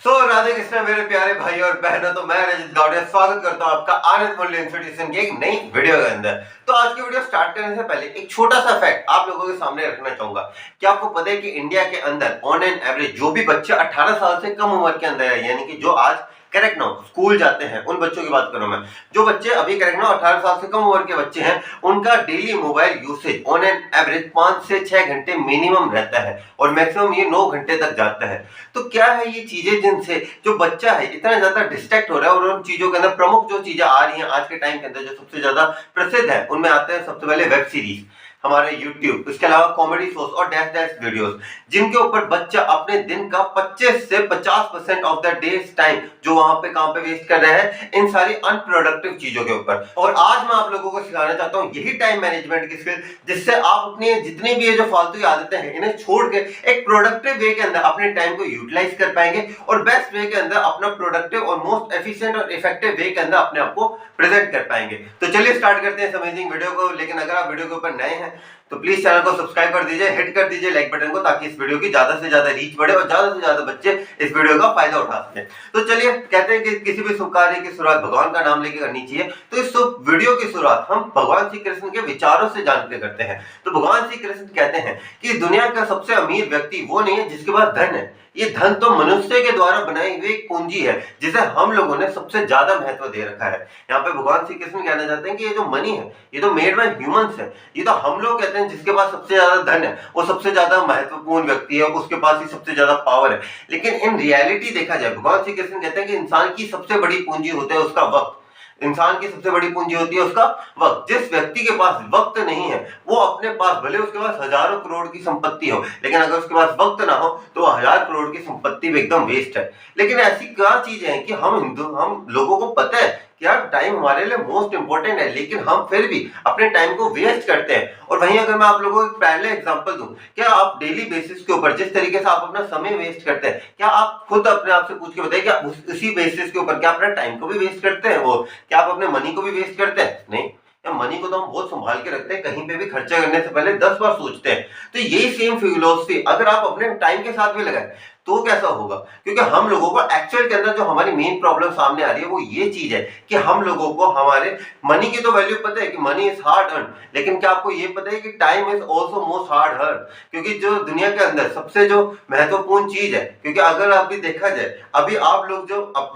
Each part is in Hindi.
राधे कृष्ण मेरे प्यारे भाई और बहनों, तो मैं रजत गावड़े स्वागत करता हूं आपका आनंद मूल्य इंस्टीट्यूशन की एक नई वीडियो के अंदर। तो आज की वीडियो स्टार्ट करने से पहले एक छोटा सा फैक्ट आप लोगों के सामने रखना चाहूंगा। क्या आपको पता है कि इंडिया के अंदर ऑन एन एवरेज जो भी बच्चे 18 साल से कम उम्र के अंदर है, यानी कि जो आज करेक्ट नाउ स्कूल जाते हैं, उन बच्चों की बात करूं मैं, जो बच्चे अभी करेक्ट नाउ 18 साल से कम उम्र के बच्चे हैं, उनका daily mobile usage on an average 5 से 6 घंटे मिनिमम रहता है और मैक्सिमम ये 9 घंटे तक जाता है। तो क्या है ये चीजें जिनसे जो बच्चा है इतना ज्यादा डिस्ट्रैक्ट हो रहा है, और उन चीजों के अंदर प्रमुख जो चीजें आ रही हैं आज के टाइम के अंदर जो सबसे ज्यादा प्रसिद्ध है, उनमें आते हैं सबसे पहले वेब सीरीज, हमारे YouTube, इसके अलावा कॉमेडी शोज और डैश डैश वीडियोस, जिनके ऊपर बच्चा अपने दिन का 25 से 50% ऑफ द डेज टाइम जो वहां पे काम पे वेस्ट कर रहे हैं इन सारी अनप्रोडक्टिव चीजों के ऊपर। और आज मैं आप लोगों को सिखाना चाहता हूं यही टाइम मैनेजमेंट की स्किल, जिससे आप अपनी जितनी भी ये जो फालतू आदतें हैं इन्हें छोड़ के एक प्रोडक्टिव वे के अंदर अपने टाइम को यूटिलाइज कर पाएंगे और बेस्ट वे के अंदर अपना प्रोडक्टिव और मोस्ट एफिशिएंट और इफेक्टिव वे के अंदर अपने आप को प्रेजेंट कर पाएंगे। तो चलिए स्टार्ट करते हैं इस अमेजिंग वीडियो को। लेकिन अगर आप वीडियो के ऊपर नए हैं तो प्लीज चैनल को सब्सक्राइब कर दीजिए, हिट कर दीजिए लाइक बटन को, ताकि इस वीडियो की ज्यादा से ज्यादा रीच बढ़े और ज्यादा से ज्यादा बच्चे इस वीडियो का फायदा उठा सकें। तो चलिए, कहते हैं कि किसी भी शुभ कार्य की शुरुआत भगवान का नाम लेकर करनी चाहिए। तो इस शुभ वीडियो की शुरुआत हम भगवान श्री कृष्ण के विचारों से जान के करते हैं। तो भगवान श्री कृष्ण कहते हैं कि दुनिया का सबसे अमीर व्यक्ति वो नहीं है जिसके पास धन है, ये धन तो मनुष्य के द्वारा बनाई हुई एक पूंजी है जिसे हम लोगों ने सबसे ज्यादा महत्व दे रखा है। यहाँ पे भगवान श्री कृष्ण कहना चाहते हैं कि ये जो मनी है ये तो मेड बाय ह्यूमंस है, ये तो हम लोग कहते हैं जिसके पास सबसे ज्यादा धन है वो सबसे ज्यादा महत्वपूर्ण व्यक्ति है, उसके पास ही सबसे ज्यादा पावर है। लेकिन इन रियलिटी देखा जाए, भगवान श्री कृष्ण कहते हैं कि इंसान की सबसे बड़ी पूंजी होता है उसका वक्त। इंसान की सबसे बड़ी पूंजी होती है उसका वक्त। जिस व्यक्ति के पास वक्त नहीं है वो अपने पास भले उसके पास हजारों करोड़ की संपत्ति हो, लेकिन अगर उसके पास वक्त ना हो तो 1000 करोड़ की संपत्ति भी एकदम वेस्ट है। लेकिन ऐसी क्या चीजें हैं कि हम लोगों को पता है कि यार टाइम हमारे लिए मोस्ट इंपॉर्टेंट है, लेकिन हम फिर भी अपने टाइम को वेस्ट करते हैं। और वहीं अगर मैं आप लोगों को पहले एग्जांपल दूं, क्या आप डेली बेसिस के ऊपर जिस तरीके से आप अपना समय वेस्ट करते हैं, क्या आप खुद अपने आप से पूछ के बताइए, क्या उसी बेसिस के ऊपर क्या अपना टाइम को भी वेस्ट करते हैं? वो क्या आप अपने मनी को भी वेस्ट करते हैं? नहीं, मनी को तो हम बहुत संभाल के रखते हैं, कहीं पे भी खर्चा करने से पहले 10 बार सोचते हैं। तो यही सेम फिलॉसफी अगर आप अपने टाइम के साथ भी लगाएं तो कैसा होगा? क्योंकि हम लोगों को एक्चुअल के अंदर जो हमारी मेन प्रॉब्लम सामने आ रही है वो ये चीज है कि हम लोगों को हमारे मनी की तो वैल्यू पता है कि मनी इज हार्ड अर्न, लेकिन क्या आपको ये पता है कि time is also most hard earn? क्योंकि जो दुनिया के अंदर सबसे जो महत्वपूर्ण चीज है, क्योंकि अगर आप भी देखा जाए, अभी आप लोग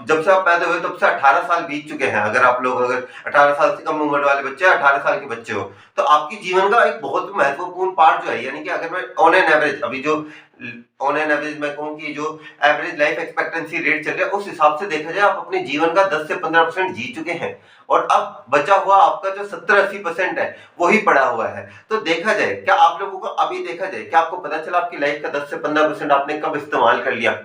जब से आप पैदा हुए तब से 18 साल बीत चुके हैं। अगर 18 साल से कम उम्र वाले बच्चे 18 साल के बच्चे हो तो आपकी जीवन का एक बहुत महत्वपूर्ण पार्ट जो है, यानी कि अगर मैं ऑन एन एवरेज मैं कहूँ कि जो एवरेज लाइफ एक्सपेक्टेंसी रेट चल रहा है उस हिसाब से देखा जाए आप अपने जीवन का 10 से 15% जी चुके हैं, और अब बचा हुआ आपका जो 70-80% है वही पड़ा हुआ है। तो देखा जाए, क्या आप लोगों को अभी देखा जाए, क्या आपको पता चला आपकी लाइफ का 10 से 15% आपने कब इस्तेमाल कर लिया?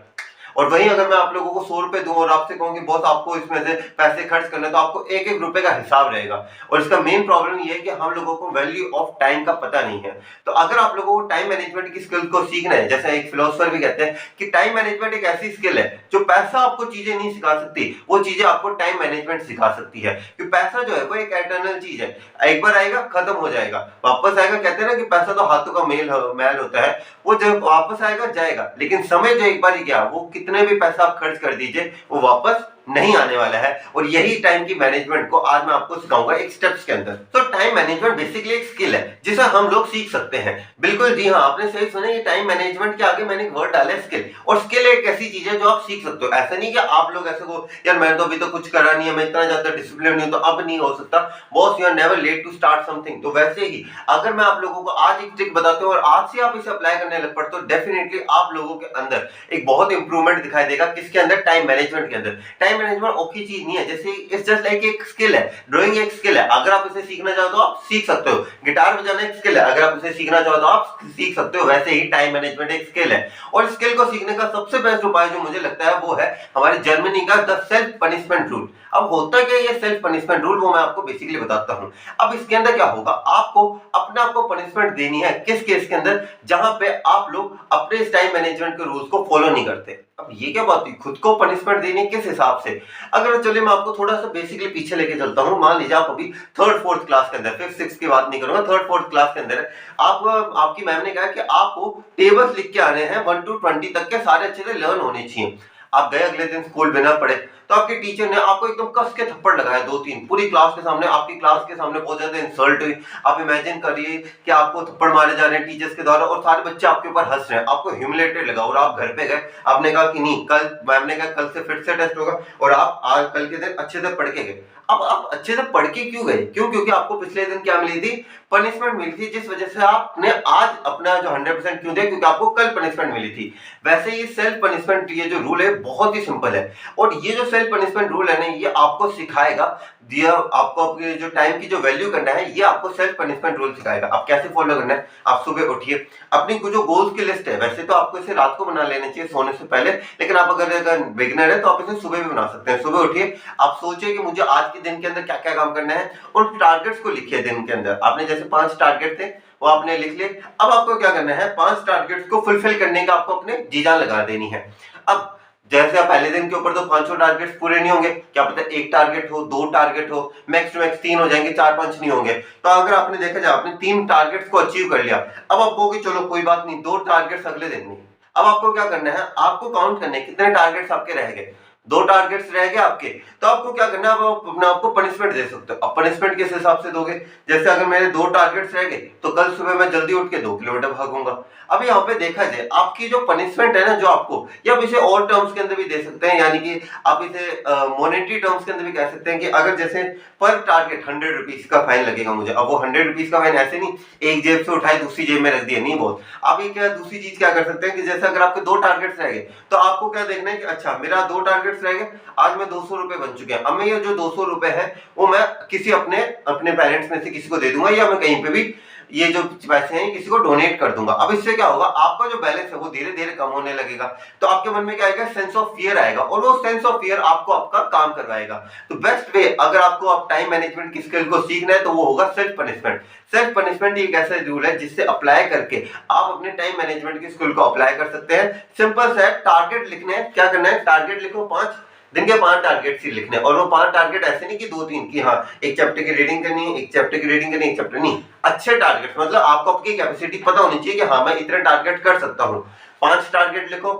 और वहीं अगर मैं आप लोगों को 100 रुपए दूं और आपसे कहूं कि बॉस आपको इसमें से पैसे खर्च करने, तो आपको एक एक रुपए का हिसाब रहेगा। और इसका मेन प्रॉब्लम ये है कि हम लोगों को वैल्यू ऑफ टाइम का पता नहीं है। तो अगर आप लोगों को टाइम मैनेजमेंट की स्किल को सीखना है, जैसे एक फिलोसोफर भी कहते हैं कि टाइम मैनेजमेंट एक ऐसी स्किल है जो पैसा आपको चीजें नहीं सिखा सकती, वो चीजें आपको टाइम मैनेजमेंट सिखा सकती है। क्योंकि पैसा जो है वो एक एटर्नल चीज है, एक बार आएगा खत्म हो जाएगा, वापस आएगा। कहते हैं ना कि पैसा तो हाथों का मैल होता है, वो जब वापस आएगा जाएगा, लेकिन समय जो एक बार ही गया वो कितने भी पैसा आप खर्च कर दीजिए वो वापस नहीं आने वाला है। और यही टाइम की मैनेजमेंट को आज मैं आपको सिखाऊंगा एक स्टेप्स के अंदर। तो टाइम मैनेजमेंट बेसिकली एक स्किल है जिसे हम लोग सीख सकते हैं। बिल्कुल जी हाँ, आपने सही सुना, ये टाइम मैनेजमेंट के आगे मैंने एक वर्ड डाला है स्किल। और स्किल एक ऐसी चीज है जो आप सीख सकते हो। ऐसा नहीं कि आप लोग ऐसे को यार मैंने तो अभी तो कुछ करा नहीं है, मैं इतना ज्यादा डिसिप्लिन नहीं हूं तो अब नहीं हो सकता। Boss, you are never late to start something. तो वैसे ही अगर मैं आप लोगों को आज एक ट्रिक बताता हूँ और आज से आप इसे अप्लाई करने लग पड़ते हो, डेफिनेटली आप लोगों के अंदर एक बहुत इंप्रूवमेंट दिखाई देगा। किसके अंदर? टाइम मैनेजमेंट के अंदर। टाइम मैनेजमेंट औखी चीज नहीं है, जैसे इट्स जस्ट लाइक एक स्किल है। ड्राइंग एक स्किल है, अगर आप इसे सीखना चाहो तो आप सीख सकते हो। गिटार बजाना एक स्किल है, अगर आप इसे सीखना चाहो तो आप सीख सकते हो। वैसे ही टाइम मैनेजमेंट एक स्किल है। और स्किल को सीखने का सबसे बेस्ट उपाय जो मुझे लगता है वो है हमारे जर्मनी का द सेल्फ पनिशमेंट रूल। अब होता क्या ये सेल्फ पनिशमेंट रूल, वो मैं आपको बेसिकली बताता हूं। अब इसके अंदर क्या होगा, आपको अपने आप को पनिशमेंट देनी है। किस केस के अंदर? जहां पे आप लोग अपने टाइम मैनेजमेंट के रूल्स को फॉलो नहीं करते। अब ये क्या बात हुई, खुद को पनिशमेंट देनी किस हिसाब से? अगर चलिए मैं आपको थोड़ा सा बेसिकली पीछे लेके चलता हूं। मान लीजिए आप अभी 3rd-4th क्लास के अंदर, 5th-6th की बात नहीं करूंगा, 3rd-4th क्लास के अंदर आपकी मैम ने कहा कि आपको टेबल्स लिख के आने हैं 1 to 20 तक के, सारे अच्छे से लर्न होने चाहिए। आप गए अगले दिन स्कूल बिना पढ़े, तो आपके टीचर ने आपको एकदम कस के थप्पड़ लगाया 2-3 पूरी क्लास के सामने, आपकी क्लास के सामने बहुत ज्यादा इंसल्ट हुई। आप इमेजिन करिए कि आपको थप्पड़ मारे जा रहे हैं टीचर्स के द्वारा और सारे बच्चे आपके ऊपर हंस रहे हैं, आपको ह्यूमिलेटेड लगा और आप घर पे गए, आपने कहा कि नहीं कल मैम ने कहा कल से फिर से टेस्ट होगा और आप आज कल के दिन अच्छे से पढ़ के गए। अब आप अच्छे से पढ़ के क्यों गए? क्यों? क्योंकि आपको पिछले दिन क्या मिली थी? पनिशमेंट मिली थी, जिस वजह से आपने आज अपना जो 100% क्यों दिया? क्योंकि आपको कल पनिशमेंट मिली थी। वैसे ये सेल्फ पनिशमेंट ये जो रूल है बहुत ही सिंपल है और ये जो सेल्फ पनिशमेंट रूल है ना ये आपको सिखाएगा दिया आपको अपने जो टाइम की जो वैल्यू करना है ये आपको सेल्फ पनिशमेंट रूल सिखाएगा। आप कैसे फॉलो करना है? आप सुबह उठिए, अपनी जो गोल्स की लिस्ट है वैसे तो आपको इसे रात को बना लेना चाहिए सोने से पहले, लेकिन आप अगर बिगिनर है तो आप इसे सुबह भी बना सकते हैं। सुबह उठिए, आप सोचिए कि मुझे आज के दिन के अंदर क्या क्या काम करना है, उन टारगेट्स को लिखिए दिन के अंदर। आपने जैसे 5 टारगेट थे वो आपने लिख लिए, अब आपको क्या करना है 5 टारगेट्स को फुलफिल करने का आपको अपने जी जान लगा देनी है। अब जैसे आप पहले दिन के ऊपर तो 500 टारगेट्स पूरे नहीं होंगे, क्या पता 1 टारगेट हो, 2 टारगेट हो, मैक्स टू मैक्स 3 हो जाएंगे, 4-5 नहीं होंगे। तो अगर आपने देखा जाए आपने 3 टारगेट्स को अचीव कर लिया, अब आप कहोगे चलो कोई बात नहीं 2 टारगेट्स अगले दिन नहीं। अब आपको क्या करना है, आपको काउंट करना है कितने टारगेट्स आपके रह गए। 2 टारगेट्स रह गए आपके, तो आपको क्या करना है, आप अपने आपको पनिशमेंट दे सकते हो। अब पनिशमेंट किस हिसाब से दोगे? जैसे अगर मेरे 2 टारगेट्स रह गए तो कल सुबह मैं जल्दी उठ के 2 किलोमीटर भागूंगा। अब यहाँ पे देखा जाए आपकी जो पनिशमेंट है ना जो आपको, या आप इसे और टर्म्स के अंदर भी दे सकते हैं, यानी कि आप इसे मॉनेटरी टर्म्स के अंदर भी कह सकते हैं कि अगर जैसे पर टारगेट 100 रुपीज का फाइन लगेगा मुझे। अब वो 100 रुपीज का फाइन ऐसे नहीं एक जेब से उठाए दूसरी जेब में रख दिया, नहीं बहुत। आप ये क्या दूसरी चीज क्या कर सकते हैं कि जैसे अगर आपके 2 टारगेट्स रह गए तो आपको क्या देखना है कि अच्छा मेरा 2 टारगेट्स रह गए, आज में 200 रुपए बन चुके हैं। अब मैं ये जो 200 रुपए है वो मैं किसी अपने पेरेंट्स में से किसी को दे दूंगा, या मैं कहीं पे भी ये जो पैसे हैं किसी को डोनेट कर दूंगा। अब इससे क्या होगा, आपका जो बैलेंस है वो धीरे धीरे कम होने लगेगा, तो आपके मन में क्या आएगा, सेंस ऑफ फियर आएगा और वो सेंस ऑफ फियर आपको आपका काम करवाएगा। तो बेस्ट वे अगर आपको आप टाइम मैनेजमेंट की स्किल को सीखना है तो वो होगा सेल्फ पनिशमेंट। सेल्फ पनिशमेंट एक ऐसा रूल है जिससे अप्लाई करके आप अपने टाइम मैनेजमेंट की स्किल को अप्लाई कर सकते हैं। सिंपल सा है, टारगेट लिखने हैं, क्या करना है, टारगेट लिखो 5 दिन के 5 टारगेट ही लिखने, और वो 5 टारगेट ऐसे नहीं कि 2-3 की हाँ एक चैप्टर की रीडिंग करनी है, एक चैप्टर की रीडिंग करनी है, एक चैप्टर नहीं, अच्छे टारगेट, मतलब आपको आपकी कैपेसिटी पता होनी चाहिए कि हाँ मैं इतने टारगेट कर सकता हूँ। 5 टारगेट लिखो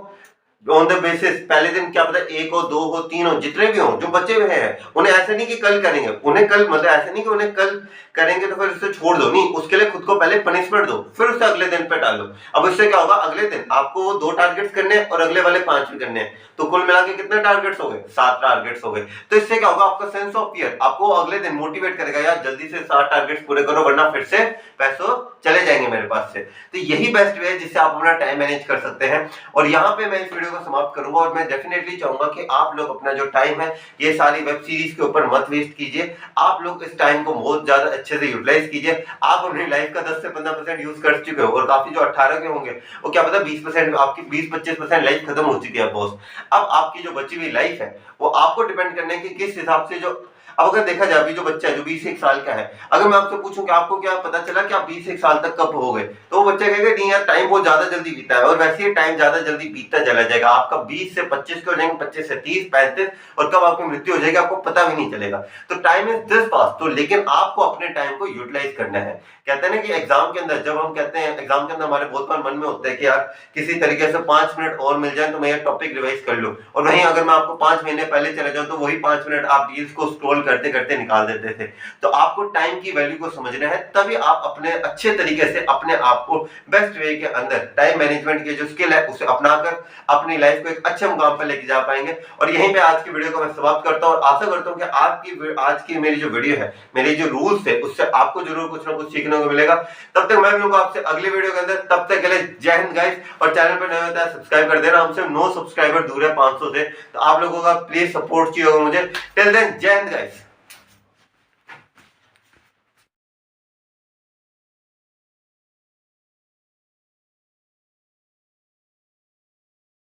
ऑन द बेसिस, पहले दिन क्या पता 1 हो 2 हो 3 हो, जितने भी हो, जो बच्चे हुए हैं उन्हें ऐसे नहीं कि कल करेंगे, उन्हें कल मतलब ऐसे नहीं कि उन्हें कल करेंगे तो फिर उससे छोड़ दो, नहीं, उसके लिए खुद को पहले पनिशमेंट दो फिर उसे अगले दिन पे डालो। अब इससे क्या होगा, अगले दिन आपको 2 टारगेट्स करने हैं और अगले वाले 5 भी करने हैं, तो कुल मिला के कितने टारगेट्स हो गए, 7 टारगेट्स हो गए। तो इससे क्या होगा, आपका सेंस ऑफ फियर आपको अगले दिन मोटिवेट करेगा, यार जल्दी से 7 टारगेट्स पूरे करो वरना फिर से पैसों चले जाएंगे मेरे पास से। तो यही बेस्ट वे है जिससे आप अपना टाइम मैनेज कर सकते हैं। और यहाँ पे मैं इस वीडियो को समाप्त करूंगा और मैं डेफिनेटली चाहूंगा कि आप लोग अपना जो टाइम है ये सारी वेब सीरीज के ऊपर मत वेस्ट कीजिए, आप लोग इस टाइम को बहुत ज्यादा अच्छे से यूटिलाइज कीजिए। आप अपनी लाइफ का 10 से 15% यूज कर चुके हो और काफी जो 18 के होंगे वो क्या पता 20% आपकी 20-25% लाइफ खत्म हो चुकी है बॉस। अब आपकी जो बची हुई लाइफ है वो आपको डिपेंड करना है कि किस हिसाब से जो, अब अगर देखा जाए अभी जो बच्चा है जो 21 साल का है, अगर मैं आपसे पूछूं कि आपको क्या पता चला कि आप 21 साल तक कब हो गए, तो वो बच्चा कहेगा नहीं यार टाइम बहुत ज्यादा जल्दी बीता है, और वैसे ही टाइम ज्यादा जल्दी बीतता चला जाएगा। आपका 20 से 25 के हो जाएंगे, 25 से 30, 35 और कब आपकी मृत्यु हो जाएगी आपको पता भी नहीं चलेगा। तो टाइम इज दिस फास्ट, तो लेकिन आपको अपने टाइम को यूटिलाइज करना है। कहते हैं ना कि एग्जाम के अंदर जब हम कहते हैं एग्जाम के अंदर हमारे बहुत बार मन में होता है कि यार किसी तरीके से 5 मिनट और मिल जाए तो मैं ये टॉपिक रिवाइज कर लूं, और वहीं अगर मैं आपको 5 महीने पहले चले जाऊं तो वही 5 मिनट आप रील्स को स्क्रॉल करते करते निकाल देते थे। तो आपको टाइम की वैल्यू को समझना है, तभी आप अपने अच्छे तरीके से अपने आप को बेस्ट वे के अंदर टाइम मैनेजमेंट की जो स्किल है उसे अपनाकर अपनी लाइफ को एक अच्छे मुकाम पर लेके जा पाएंगे। और यहीं पे आज की वीडियो को मैं समाप्त करता हूं और आशा करता हूं कि आज की मेरी जो वीडियो है, मेरी जो रूल्स है उससे आपको जरूर कुछ ना कुछ सीखने को मिलेगा। तब तक मैं मिलूंगा आपसे अगले वीडियो के अंदर, तब तक के लिए जय हिंद गाइस। और चैनल पर नए होता है सब्सक्राइब कर देना, हमसे 9 सब्सक्राइबर दूर है 500 से, तो आप लोगों का प्लीज सपोर्ट चाहिए होगा मुझे। टिल देन जय हिंद गाइस।